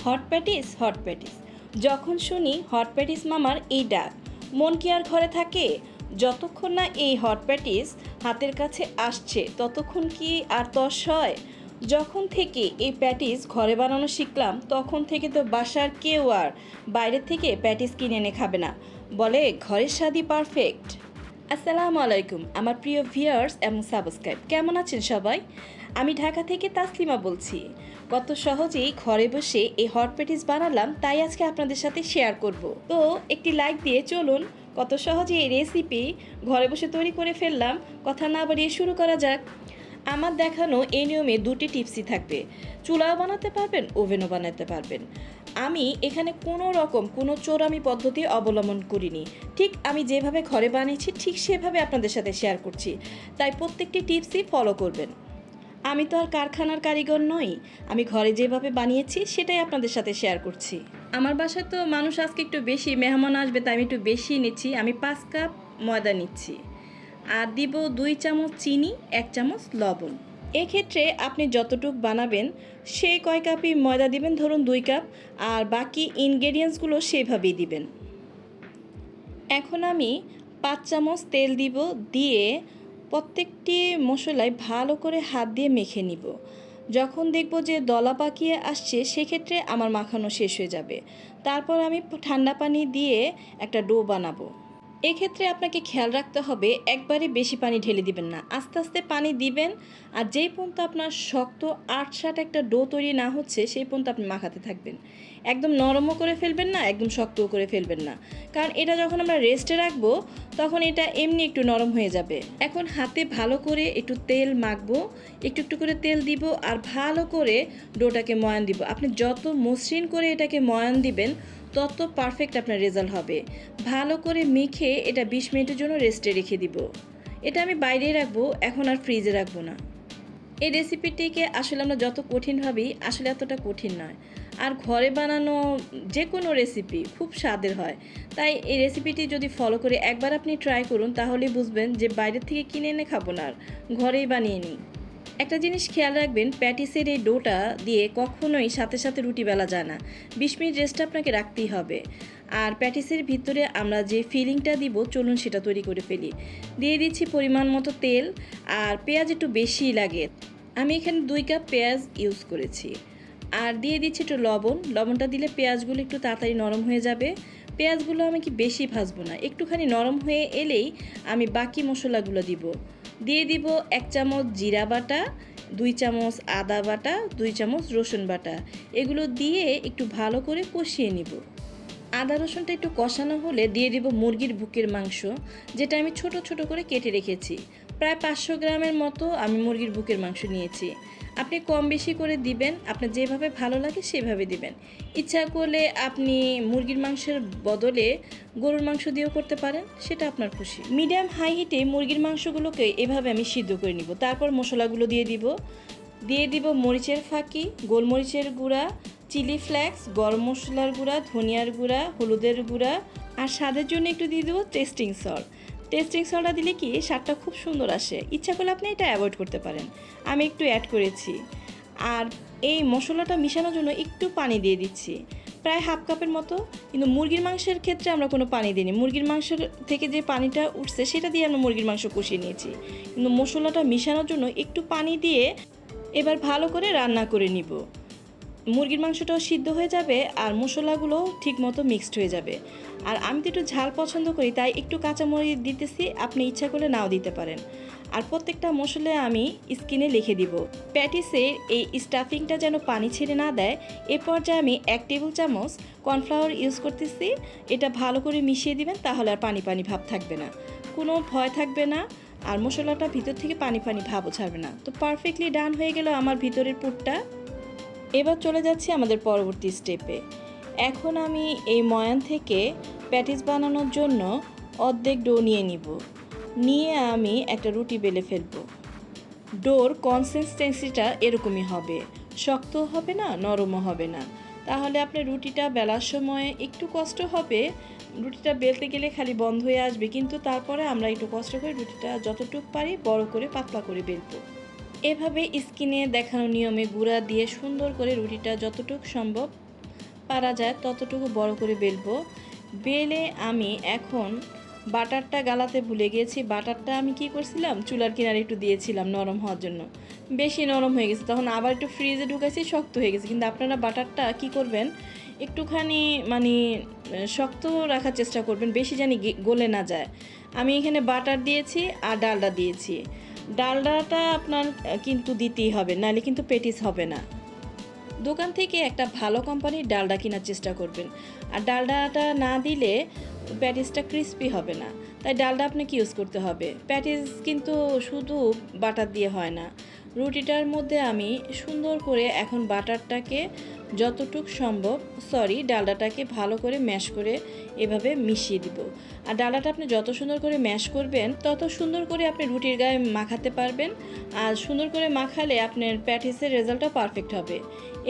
Hot patties hot patties, যখন শুনি hot patties মামার এই ডাক, মন কি আর ঘরে থাকে? যতক্ষণ না এই হট প্যাটিস হাতের কাছে আসছে ততক্ষণ কি আর তর হয়? যখন থেকে এই প্যাটিস ঘরে বানানো শিখলাম তখন থেকে তো বাসার কেউ আর বাইরে থেকে প্যাটিস কিনে এনে খাবে না, বলে ঘরের স্বাদই পারফেক্ট। আসসালামু আলাইকুম আমার প্রিয় ভিউয়ার্স এবং সাবস্ক্রাইব, কেমন আছেন সবাই? আমি ঢাকা থেকে তাসলিমা বলছি। কত সহজেই ঘরে বসে এই হট প্যাটিস বানালাম, তাই আজকে আপনাদের সাথে শেয়ার করব। তো একটি লাইক দিয়ে চলুন কত সহজে এই রেসিপি ঘরে বসে তৈরি করে ফেললাম। কথা না বাড়িয়ে শুরু করা যাক। আমার দেখানো এই নিয়মে দুটি টিপসই থাকবে। চুলাও বানাতে পারবেন, ওভেনও বানাতে পারবেন। আমি এখানে কোনো চোরামি পদ্ধতি অবলম্বন করিনি। ঠিক আমি যেভাবে ঘরে বানিয়েছি ঠিক সেভাবে আপনাদের সাথে শেয়ার করছি, তাই প্রত্যেকটি টিপসই ফলো করবেন। আমি তো আর কারখানার কারিগর নই, আমি ঘরে যেভাবে বানিয়েছি সেটাই আপনাদের সাথে শেয়ার করছি। আমার বাসায় তো মানুষ আজকে একটু বেশি মেহমান আসবে, তাই আমি একটু বেশি নিচ্ছি। আমি 5 কাপ ময়দা নিচ্ছি, আর দিব 2 চামচ চিনি, 1 চামচ লবণ। এক্ষেত্রে আপনি যতটুক বানাবেন সেই কয় কাপই ময়দা দিবেন, ধরুন 2 কাপ, আর বাকি ইনগ্রেডিয়েন্টসগুলো সেভাবেই দিবেন। এখন আমি 5 চামচ তেল দিব, দিয়ে প্রত্যেকটি মশলায় ভালো করে হাত দিয়ে মেখে নিব। যখন দেখব যে দলা পাকিয়ে আসছে সেক্ষেত্রে আমার মাখানো শেষ হয়ে যাবে। তারপর আমি ঠান্ডা পানি দিয়ে একটা ডো বানাবো। এক্ষেত্রে আপনাকে খেয়াল রাখতে হবে একবারে বেশি পানি ঢেলে দিবেন না, আস্তে আস্তে পানি দিবেন। আর যেই পর্যন্ত আপনার শক্ত আটসাট একটা ডো তৈরি না হচ্ছে সেই পর্যন্ত আপনি মাখাতে থাকবেন। একদম নরমও করে ফেলবেন না, একদম শক্তও করে ফেলবেন না, কারণ এটা যখন আমরা রেস্টে রাখবো তখন এটা এমনি একটু নরম হয়ে যাবে। এখন হাতে ভালো করে একটু তেল মাখবো, একটু একটু করে তেল দিব আর ভালো করে ডোটাকে ময়ান দিব। আপনি যত মসৃণ করে এটাকে ময়ান দিবেন তত পারফেক্ট আপনার রেজাল্ট হবে। ভালো করে মেখে এটা 20 মিনিটের জন্য রেস্টে রেখে দিব। এটা আমি বাইরেই রাখবো, এখন আর ফ্রিজে রাখবো না। এই রেসিপিটিকে আসলে আমরা যত কঠিন ভাবি আসলে এতটা কঠিন নয়। আর ঘরে বানানো যে কোনো রেসিপি খুব স্বাদের হয়, তাই এই রেসিপিটি যদি ফলো করে একবার আপনি ট্রাই করুন তাহলে বুঝবেন যে বাইরের থেকে কিনে এনে খাবো না, আর ঘরেই বানিয়ে নিই। একটা জিনিস খেয়াল রাখবেন, প্যাটিসের এই ডোটা দিয়ে কখনোই সাথে সাথে রুটি বেলা যায় না, 20 মিনিট রেস্ট আপনাকে রাখতেই হবে। আর প্যাটিসের ভিতরে আমরা যে ফিলিংটা দিব চলুন সেটা তৈরি করে ফেলি। দিয়ে দিচ্ছি পরিমাণ মতো তেল, আর পেঁয়াজ একটু বেশিই লাগে, আমি এখানে 2 কাপ পেঁয়াজ ইউজ করেছি। আর দিয়ে দিচ্ছি একটু লবণ, লবণটা দিলে পেঁয়াজগুলো একটু তাড়াতাড়ি নরম হয়ে যাবে। পেঁয়াজগুলো আমি কি বেশি ভাজবো না, একটুখানি নরম হয়ে এলেই আমি বাকি মশলাগুলো দিব। দিয়ে দিব 1 চামচ জিরা বাটা, 2 চামচ আদা বাটা, 2 চামচ রসুন বাটা। এগুলো দিয়ে একটু ভালো করে কষিয়ে নিব। আদা রসুনটা একটু কষানো হলে দিয়ে দিব মুরগির বুকের মাংস, যেটা আমি ছোট ছোট করে কেটে রেখেছি। প্রায় 500 গ্রামের মতো আমি মুরগির বুকের মাংস নিয়েছি। আপনি কম বেশি করে দিবেন, আপনার যেভাবে ভালো লাগে সেভাবে দিবেন। ইচ্ছা করলে আপনি মুরগির মাংসের বদলে গরুর মাংস দিয়েও করতে পারেন, সেটা আপনার খুশি। মিডিয়াম হাই হিটে মুরগির মাংসগুলোকে এভাবে আমি সিদ্ধ করে নিব। তারপর মশলাগুলো দিয়ে দিব মরিচের ফাঁকি, গোলমরিচের গুঁড়া, চিলি ফ্লেক্স, গরম মশলার গুঁড়া, ধনিয়ার গুঁড়া, হলুদের গুঁড়া, আর স্বাদের জন্য একটু দিয়ে দেবো টেস্টিং সল্ট। টেস্টিং সল্টটা দিলে কি স্বাদটা খুব সুন্দর আসে। ইচ্ছা করলে আপনি এটা অ্যাভয়েড করতে পারেন, আমি একটু অ্যাড করেছি। আর এই মশলাটা মিশানোর জন্য একটু পানি দিয়ে দিচ্ছি, প্রায় হাফ কাপের মতো। কিন্তু মুরগির মাংসের ক্ষেত্রে আমরা কোনো পানি দিইনি, মুরগির মাংসের থেকে যে পানিটা উঠছে সেটা দিয়ে আমরা মুরগির মাংস কষিয়ে নিয়েছি। কিন্তু মশলাটা মিশানোর জন্য একটু পানি দিয়ে এবার ভালো করে রান্না করে নিব। মুরগির মাংসটাও সিদ্ধ হয়ে যাবে আর মশলাগুলোও ঠিকমতো মিক্সড হয়ে যাবে। আর আমি তো একটু ঝাল পছন্দ করি, তাই একটু কাঁচামরিচ দিতেছি, আপনি ইচ্ছা করলে নাও দিতে পারেন। আর প্রত্যেকটা মশলা আমি স্কিনে লিখে দিব। প্যাটিসের এই স্টাফিংটা যেন পানি ছেড়ে না দেয়, এ পর্যায়ে আমি 1 টেবিল চামচ কর্নফ্লাওয়ার ইউজ করতেছি। এটা ভালো করে মিশিয়ে দিবেন, তাহলে আর পানি পানি ভাব থাকবে না, কোনো ভয় থাকবে না, আর মশলাটা ভিতর থেকে পানি পানি ভাবও ছাড়বে না। তো পারফেক্টলি ডান হয়ে গেল আমার ভিতরের পুরটা। এবার চলে যাচ্ছি আমাদের পরবর্তী স্টেপে। এখন আমি এই ময়ান থেকে প্যাটিস বানানোর জন্য অর্ধেক ডো নিয়ে আমি একটা রুটি বেলে ফেলবো। ডোর কনসিস্টেন্সিটা এরকমই হবে, শক্তও হবে না, নরমও হবে না। তাহলে আপনার রুটিটা বেলার সময় একটু কষ্ট হবে, রুটিটা বেলতে গেলে খালি বন্ধ হয়ে আসবে, কিন্তু তারপরে আমরা একটু কষ্ট করে রুটিটা যতটুকু পারি বড় করে পাতলা করে বেলবো। এভাবে স্কিনে দেখানো নিয়মে গুঁড়া দিয়ে সুন্দর করে রুটিটা যতটুকু সম্ভব পারা যায় ততটুকু বড় করে বেলবো। বেলে আমি এখন বাটারটা গালাতে ভুলে গিয়েছি। বাটারটা আমি কি করছিলাম, চুলার কিনারে একটু দিয়েছিলাম নরম হওয়ার জন্য। বেশি নরম হয়ে গেছে, তখন আবার একটু ফ্রিজে ঢুকাইছি, শক্ত হয়ে গেছে। কিন্তু আপনারা বাটারটা কি করবেন, একটুখানি মানে শক্ত রাখার চেষ্টা করবেন, বেশি জানি গলে না যায়। আমি এখানে বাটার দিয়েছি আর ডালডা দিয়েছি। ডালডাটা আপনার কিন্তু দিতেই হবে, নাহলে কিন্তু পেটিস হবে না। দোকান থেকে একটা ভালো কোম্পানির ডালডা কেনার চেষ্টা করবেন। আর ডালডাটা না দিলে প্যাটিসটা ক্রিস্পি হবে না, তাই ডালডা আপনাকে ইউজ করতে হবে। প্যাটিস কিন্তু শুধু বাটার দিয়ে হয় না। রুটিটার মধ্যে আমি সুন্দর করে এখন বাটারটাকে ডালডাটাকে ভালো করে ম্যাশ করে এভাবে মিশিয়ে দিব। আর ডালডাটা আপনি যত সুন্দর করে ম্যাশ করবেন তত সুন্দর করে আপনি রুটির গায়ে মাখাতে পারবেন। আর সুন্দর করে মাখালে আপনার প্যাটিসের রেজাল্টটা পারফেক্ট হবে।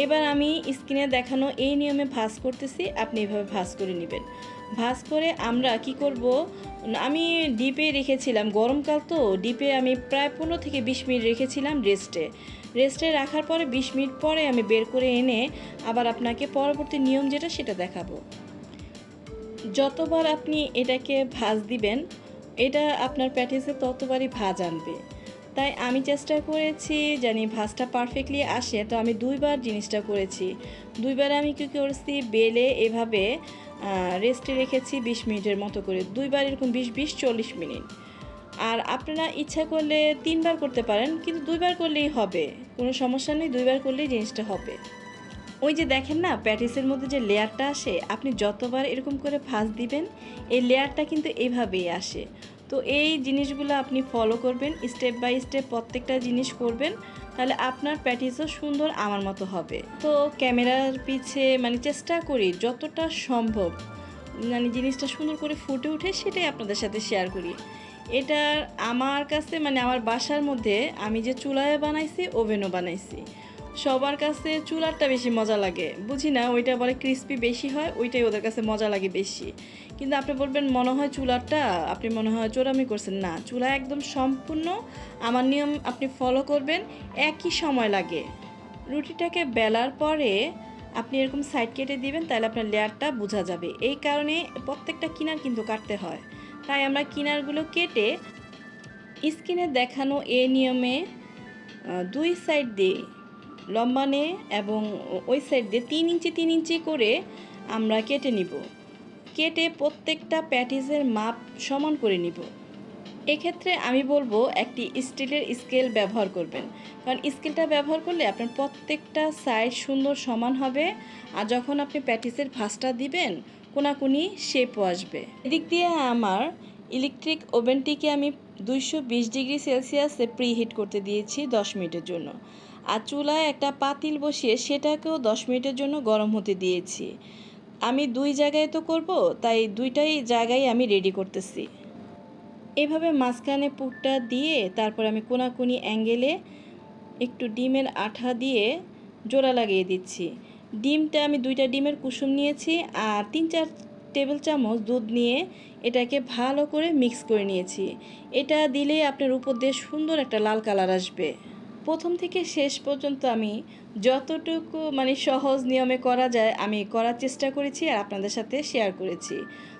এবার আমি স্ক্রিনে দেখানো এই নিয়মে ভাঁজ করতেছি, আপনি এভাবে ভাঁজ করে নেবেন। ভাঁজ করে আমরা কি করব, আমি ডিপে রেখেছিলাম, গরমকাল তো ডিপে আমি প্রায় 15 থেকে 20 মিনিট রেখেছিলাম রেস্টে রাখার পরে 20 মিনিট পরে আমি বের করে এনে আবার আপনাকে পরবর্তী নিয়ম যেটা সেটা দেখাবো। যতবার আপনি এটাকে ভাঁজ দিবেন, এটা আপনার প্যাটিসে ততবারই ভাঁজ আনবে। তাই আমি চেষ্টা করেছি জানি ভাঁজটা পারফেক্টলি আসে, তো আমি 2বার জিনিসটা করেছি। 2বার আমি কী করেছি, বেলে এভাবে রেস্টে রেখেছি 20 মিনিটের মতো করে। 2বার এরকম 20-40 মিনিট। আর আপনারা ইচ্ছা করলে 3বার করতে পারেন, কিন্তু 2বার করলেই হবে, কোনো সমস্যা নেই, 2বার করলেই জিনিসটা হবে। ওই যে দেখেন না, প্যাটিসের মধ্যে যে লেয়ারটা আসে, আপনি যতবার এরকম করে ভাঁজ দিবেন এই লেয়ারটা কিন্তু এইভাবেই আসে। তো এই জিনিসগুলো আপনি ফলো করবেন, স্টেপ বাই স্টেপ প্রত্যেকটা জিনিস করবেন, তাহলে আপনার প্যাটিসও সুন্দর আমার মতো হবে। তো ক্যামেরার পিছে চেষ্টা করি যতটা সম্ভব জিনিসটা সুন্দর করে ফুটে ওঠে, সেটাই আপনাদের সাথে শেয়ার করি। এটা আমার কাছে আমার বাসার মধ্যে আমি যে চুলায় বানাইছি, ওভেনও বানাইছি, সবার কাছে চুলারটা বেশি মজা লাগে, বুঝি না, ওইটা বলে ক্রিস্পি বেশি হয়, ওইটাই ওদের কাছে মজা লাগে বেশি। কিন্তু আপনি বলবেন মনে হয় চুলারটা, আপনি মনে হয় চোরামি করছেন। না, চুলা একদম সম্পূর্ণ আমার নিয়ম আপনি ফলো করবেন, একই সময় লাগে। রুটিটাকে বেলার পরে আপনি এরকম সাইড কেটে দিবেন, তাহলে আপনার লেয়ারটা বোঝা যাবে। এই কারণে প্রত্যেকটা কিনার কিন্তু কাটতে হয়, তাই আমরা কিনারগুলো কেটে স্ক্রিনে দেখানো এই নিয়মে 2 সাইড দিয়ে লম্বা নিয়ে এবং ওই সাইড দিয়ে 3 ইঞ্চি 3 ইঞ্চি করে আমরা কেটে নিব। কেটে প্রত্যেকটা প্যাটিসের মাপ সমান করে নিব। এক্ষেত্রে আমি বলবো একটি স্টিলের স্কেল ব্যবহার করবেন, কারণ স্কেলটা ব্যবহার করলে আপনার প্রত্যেকটা সাইড সুন্দর সমান হবে। আর যখন আপনি প্যাটিসের ভাঁজটা দিবেন, কোনাকুনি শেপও আসবে। এদিক দিয়ে আমার ইলেকট্রিক ওভেনটিকে আমি 220 ডিগ্রি সেলসিয়াসে প্রিহিট করতে দিয়েছি 10 মিনিটের জন্য। আর চুলায় একটা পাতিল বসিয়ে সেটাকেও 10 মিনিটের জন্য গরম হতে দিয়েছি। আমি 2 জায়গায় তো করব, তাই 2টাই জায়গায় আমি রেডি করতেছি। এভাবে মাঝখানে পুরটা দিয়ে তারপর আমি কোনাকুনি অ্যাঙ্গেলে একটু ডিমের আঠা দিয়ে জোড়া লাগিয়ে দিচ্ছি। ডিমটা আমি 2টা ডিমের কুসুম নিয়েছি আর 3-4 টেবিল চামচ দুধ নিয়ে এটাকে ভালো করে মিক্স করে নিয়েছি। এটা দিলে আপনার উপর দিয়ে সুন্দর একটা লাল কালার আসবে। প্রথম থেকে শেষ পর্যন্ত আমি যতটুকু সহজ নিয়মে করা যায় আমি করার চেষ্টা করেছি আর আপনাদের সাথে শেয়ার করেছি।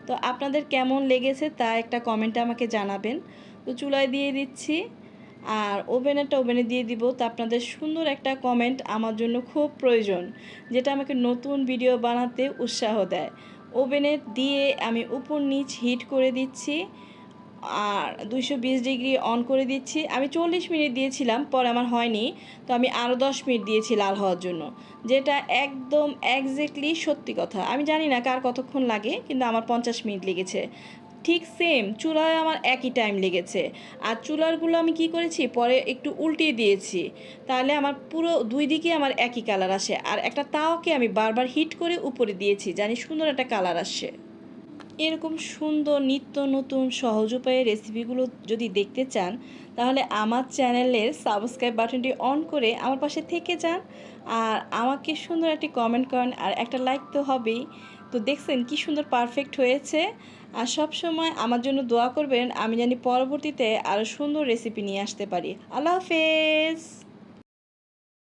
তো আপনাদের কেমন লেগেছে তা একটা কমেন্টে আমাকে জানাবেন। তো চুলায় দিয়ে দিচ্ছি আর ওভেনে দিয়ে দিব। তো আপনাদের সুন্দর একটা কমেন্ট আমার জন্য খুব প্রয়োজন, যেটা আমাকে নতুন ভিডিও বানাতে উৎসাহ দেয়। ওভেনে দিয়ে আমি উপর নিচ হিট করে দিচ্ছি আর 220 ডিগ্রি অন করে দিচ্ছি। আমি 40 মিনিট দিয়েছিলাম, পরে আমার হয়নি, তো আমি আরও 10 মিনিট দিয়েছি লাল হওয়ার জন্য, যেটা একদম একজ্যাক্টলি সত্যি কথা। আমি জানি না কার কতক্ষণ লাগে, কিন্তু আমার 50 মিনিট লেগেছে। ঠিক সেম চুলায় আমার একই টাইম লেগেছে। আর চুলারগুলো আমি কি করেছি, পরে একটু উল্টিয়ে দিয়েছি, তাহলে আমার পুরো 2 দিকে আমার একই কালার আসে। আর একটা তাওয়াকে আমি বারবার হিট করে উপরে দিয়েছি, জানি সুন্দর একটা কালার আসে। এরকম সুন্দর নিত্য নতুন সহজ উপায়ে রেসিপিগুলো যদি দেখতে চান, তাহলে আমার চ্যানেলের সাবস্ক্রাইব বাটনটি অন করে আমার পাশে থেকে যান আর আমাকে সুন্দর একটি কমেন্ট করেন আর একটা লাইক তো হবেই। তো দেখছেন কি সুন্দর পারফেক্ট হয়েছে। আর সব সময় আমার জন্য দোয়া করবেন, আমি জানি পরবর্তীতে আরও সুন্দর রেসিপি নিয়ে আসতে পারি। আল্লাহ হাফেজ।